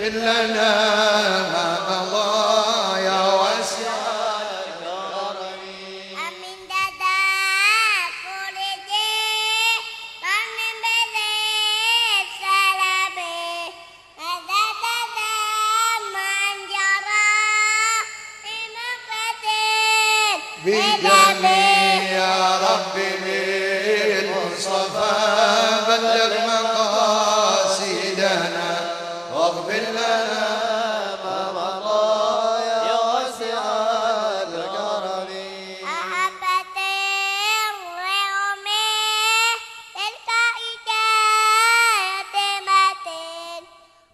لنا ما مضى يا واسع الكرم. Amin dada kulidi kami beli salabe ada dada manjara imakatin بدمي يا ربي بالمصطفى بلغ مقاصدنا واغفر لنا ما مضى يا واسع الكرم. ahabatin reome tilka ijati matin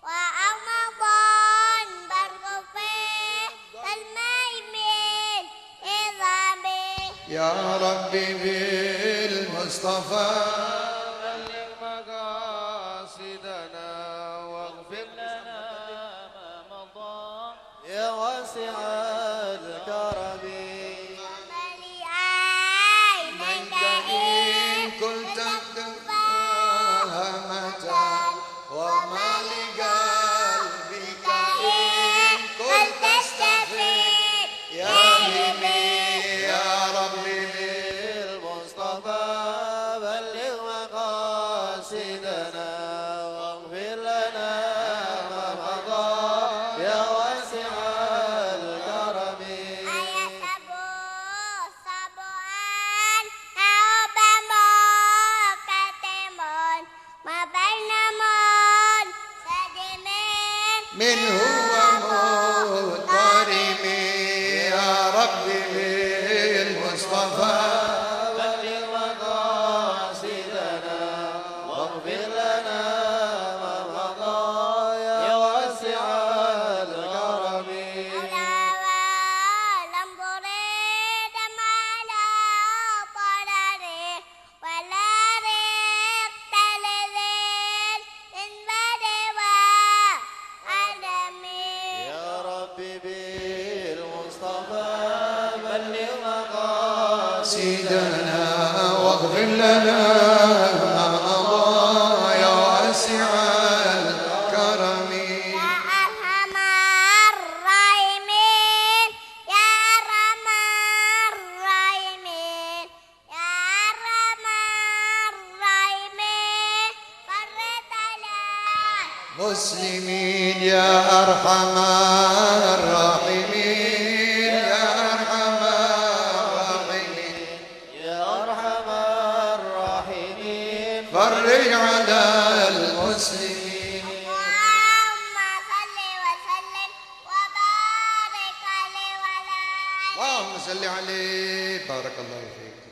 wa amadon barkufi talmaimin izami. يا ربي بالمصطفى بلغ مقاصدنا واغفر لنا ما مضى يا واسع الكرم. Bali ay من nagdain كنت فهمة وما لقلبك إن كنت تستفيد يا همي يا ربي بالمصطفى بلغ مقاصدنا واغفر لنا ما مضى يا واسع الكرم. ayat sabuan haobamo katemon mabainamon sadimin من هو مضطرم يا ربي بالمصطفى بلغ مقاصدنا واغفر لنا ما مضى يا واسع الكرم. lam burid mala parare walarik talilin in badewa adami. يا ربي بالمصطفى بلغ مقاصدنا واغفر لنا ما مضى يا واسع الكرم. Ya Arhamar Rahimin, Ya Arhamar Rahimin, Ya Arhamar Rahimin, Faritalah. مسلمين يا أرحم الراحمين يا أرحم الراحمين يا أرحم الراحمين فرج على المسلمين. Allahumma salli wa sallim wa barik alaihi wa ala alihi. اللهم صل عليه بارك الله فيك.